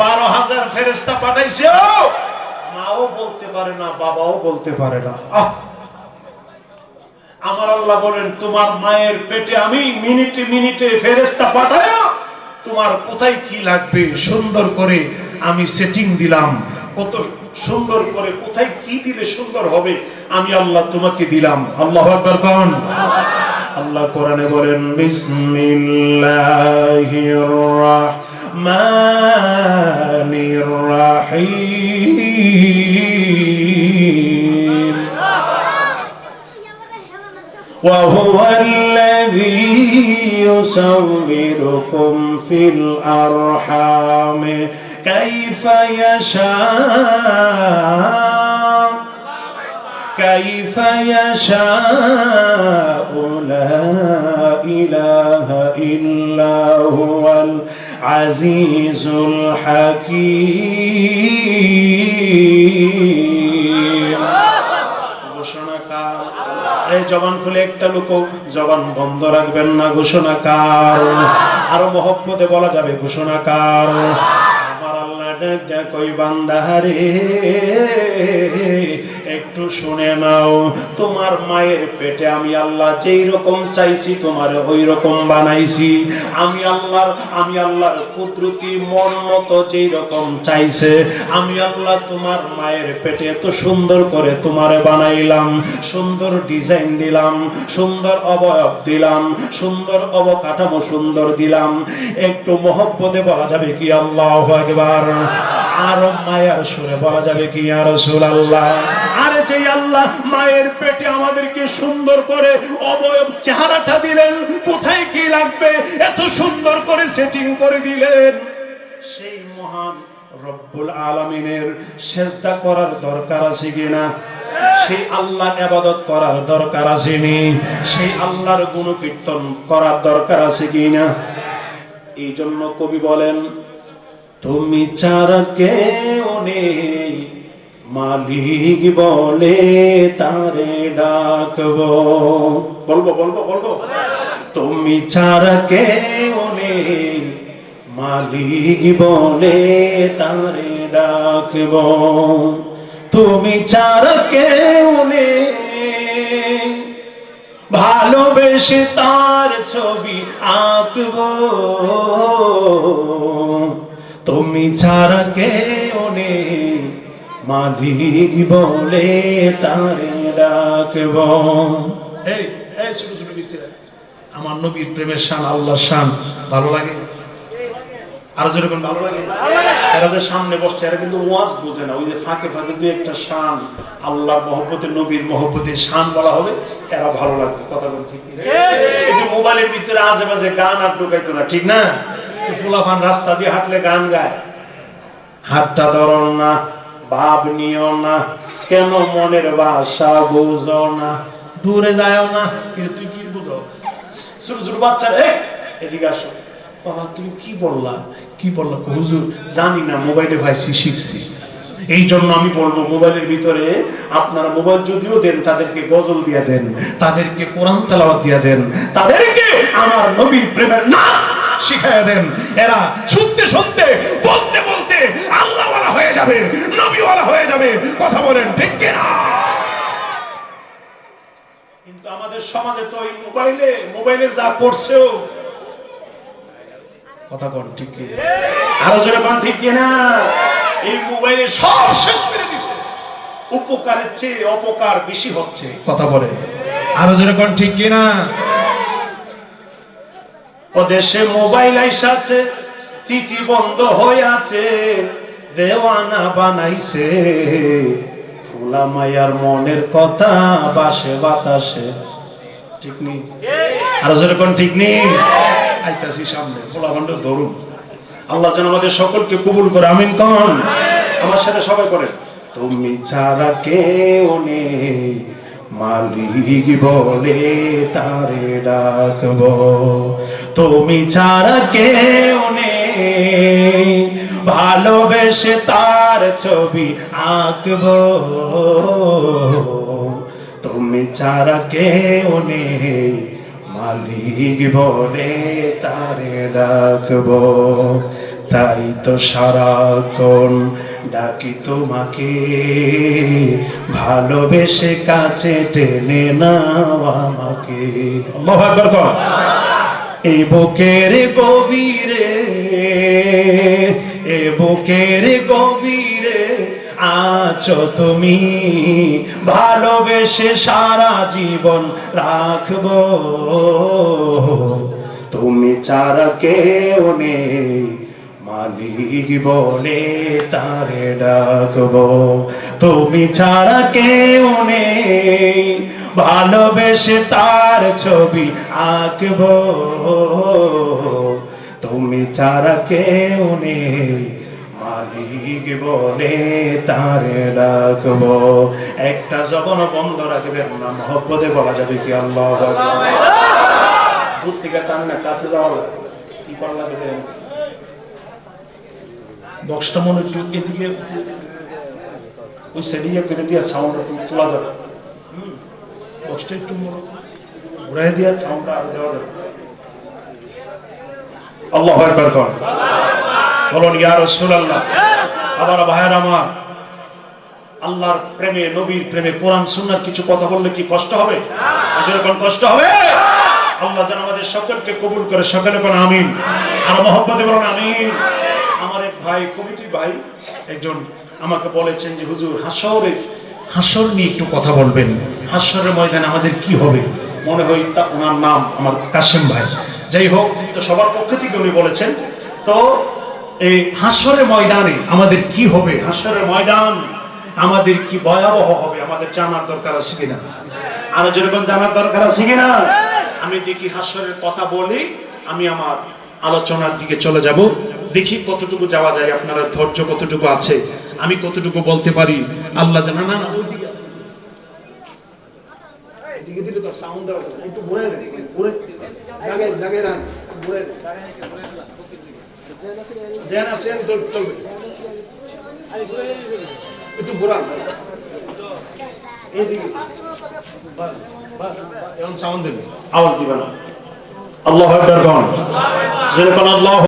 12,000 ফেরেশতা পাঠাইছে, মাও বলতে পারে না, বাবাও বলতে পারে না। আমার আল্লাহ বলেন, তোমার মায়ের পেটে আমি মিনিটে মিনিটে ফেরেশতা পাঠায় তোমার কোথায় কি লাগবে সুন্দর করে আমি সেটিং দিলাম, কত সুন্দর করে কোথায় কি দিলে সুন্দর হবে আমি আল্লাহ তোমাকে দিলাম। আল্লাহু আকবার কোন। আল্লাহ কোরআনে বলেন, বিসমিল্লাহির রাহমানির রাহিম, ওয়া হুয়াল্লাযী ইউসাউবিরুকুম ফিল আরহাম কাইফা ইয়াশা কাইফা ইয়াশাউ লা ইলাহা ইল্লা হুয়াল আজিজুল হাকীম। ঘোষণাকার, এই জবান খুলে একটা লোক জবান বন্ধ রাখবেন না। ঘোষণাকার, আরো মহব্বতে বলা যাবে ঘোষণাকার। আমার আল্লাহ ডাক কই বান্দা রে একটু শুনে নাও, তোমার মায়ের পেটে আমি আল্লাহ যেই রকম চাইছি তোমার ওই রকম বানাইছি। আমি আল্লাহর কুদরতি মন মতো যেই রকম চাইছে আমি আল্লাহ তোমার মায়ের পেটে এত সুন্দর করে তোমারে বানাইলাম, সুন্দর ডিজাইন দিলাম, সুন্দর অবয়ব দিলাম, সুন্দর অবকাঠামো সুন্দর দিলাম। একটু মহব্বতে বলা যাবে কি আল্লাহু আকবার, আর মায়ার সুরে বলা যাবে কি ইয়া রাসূলুল্লাহ। আরে যে আল্লাহ মায়ের পেটে আমাদেরকে সুন্দর করে অবয়ব চেহারাটা দিলেন, কোথায় কি লাগবে এত সুন্দর করে সেটিং করে দিলেন, সেই মহান রব্বুল আলামিনের সিজদা করার দরকার আছে কিনা? সেই আল্লাহর ইবাদত করার দরকার আছে নি? সেই আল্লাহর গুণকীর্তন করার দরকার আছে কিনা? এই জন্য কবি বলেন, তুমি ছাড়া কেউ নেই মালিক বলে তারে ডাকবো। বলবো বলবো বলবো, তুমি ছাড়া কেউ নেই মালিক বলে তারে ডাকবো। তুমি ছাড়া কেউ নেই ভালোবেসে তার ছবি আঁকবো। তুমি ছাড়া কেউ নেই মালিক বলে তারে ডাকবো। এই এই ছোট ছোট বিচ্ছিরা, আমার নবীর প্রেমের শান, আল্লাহর শান ভালো লাগে? আর যেরকম ভালো লাগে, এরা যে সামনে বসছে এরা কিন্তু ওয়াজ বোঝে না, ওই যে ফাঁকে ফাঁকে দুই একটা শান আল্লাহ মহব্বতের নবীর মহব্বতের শান বলা হবে, এরা ভালো লাগবে। কথা বলছি এই যে মোবাইলের ভিতরে আশেপাশে গান আর ঢুকাইতো না, ঠিক না? ফুলাফান রাস্তা দিয়ে হাঁটলে গান গায়, হাতটা ধরো না, ভাব নিও না, কেন মনের ভাষা বুঝো না, দূরে যাও না, কিন্তু তুই কি বুঝো? ছোট ছোট বাচ্চা এদিকে আসো, বাবা তুমি কি বললা কি বললা? হুজুর জানি না, মোবাইলে ভাইছি শিখছি। এই জন্য আমি বলবো, মোবাইলের ভিতরে আপনারা মোবাইল যদিও দেন তাদেরকে গজল দিয়া দেন, তাদেরকে কোরআন তেলাওয়াত দিয়া দেন, তাদেরকে আমার নবীর প্রেমের নাম শিখাইয়া দেন। এরা শুনতে শুনতে বলতে বলতে আল্লাহওয়ালা হয়ে যাবে, নবীওয়ালা হয়ে যাবে। কথা বলেন ঠিক কিনা? কিন্তু আমাদের সমাজে তো এই মোবাইলে যা করছেও, কথা বল ঠিক কিনা? আরো জোরে বল ঠিক কিনা? এই মোবাইলে সব শেষ করে দিছে, উপকারের চেয়ে অপকার বেশি হচ্ছে। কথা বলে আরো জোরে বল ঠিক কিনা? দেশে মোবাইল আইসাছে, চিঠি বন্ধ হয়ে আছে, দেওয়ানা বানাইছে, ফুলা মায়ার মনের কথা বাসে বাতাসে। ঠিক নেই? আরো যেরকম ঠিক নেই? আইতাছি সামনে, ফুলা ভান্ড ধরুন। আল্লাহ যেন আমাদের সকলকে কবুল করে, আমিন কন। আমার সাথে সবাই করে, তুমি ছাড়া কেউ নেই মালিক বলে তারে ডাকবো। তুমি ছাড়া কেউ নেই ভালোবেসে তার ছবি আঁকবো। তুমি ছাড়া কেউ নেই মালিক বলে তারে ডাকবো। তাই তো সারাক্ষণ ডাকি তোমাকে, ভালোবেসে কাছে টেনে নাও আমাকে। আল্লাহু আকবার কর। এই বুকের গভীরে, এ বুকের গভীরে আছো তুমি, ভালোবেসে সারা জীবন রাখবো। তুমি ছাড়া কেউ নেই, মালিক বলে তারে ডাকবো। তুমি ছাড়া কেউ নেই, ভালোবেসে তার ছবি আঁকবো। তুমি ছাড়া কেউ নেই, মালিক বলে তারে ডাকবো। একটা জবান বন্ধ রাখবেন না, মহব্বতে বলা যাবে কি আল্লাহু আকবার। দূর থেকে টান না, কাছে যাওয়া লাগে, কি করা লাগবে? বক্সটা মনে একটু এদিকে ওই সাইডে করে দিয়ে সাউন্ড তোলা যাবে। বক্সটা একটু ঘুরাই দিয়ে সাউন্ডটা আর দেওয়া যাবে। আল্লাহু আকবার কোন বলুন ইয়া রাসূলুল্লাহ। আবার ভাইয়ের আমার, আল্লাহর প্রেমে, নবীর প্রেমে, কোরআন সুন্নাহর কিছু কথা বললে কি কষ্ট হবে? আসলে কোন কষ্ট হবে? আল্লাহ যেন আমাদের সকলকে কবুল করে, সকলে কোন আমিন। আর মহব্বতে বলুন আমিন। আমার এক ভাই, কমিটির ভাই একজন আমাকে বলেছেন যে হুজুর হাসর নিয়ে একটু কথা বলবেন, হাসরের ময়দানে আমাদের কি হবে। মনে হয় তা ওনার নাম আমার কাশেম ভাই। যাই হোক, তো সবার পক্ষ থেকে উনি বলেছেন। তো এই হাসরের ময়দানে আমাদের কি হবে, হাসরের ময়দান আমাদের কি ভয়াবহ হবে, আমাদের জানার দরকার আছে কিনা? আরো যেরকম জানার দরকার আছে কিনা? আমি দেখি হাসরের কথা বলি, আমি আমার আলোচনার দিকে চলে যাব। দেখি কতটুকু যাওয়া যায়, আপনারা ধৈর্য কতটুকু আছে, আমি কতটুকু বলতে পারি। আল্লাহ জানা। না না, ওইদিকে এদিকে দিলে তো সাউন্ড দেওয়া যাবে, একটু ঘুরে দেন, ঘুরে জায়গায় জায়গায় রান, ঘুরে জেন আছেন চলবে, একটু ঘোরান এইদিকে, বাস বাস, এখন সাউন্ড দেবে, আওয়াজ দিবে না। আল্লাহু আকবার। যেরকম আল্লাহ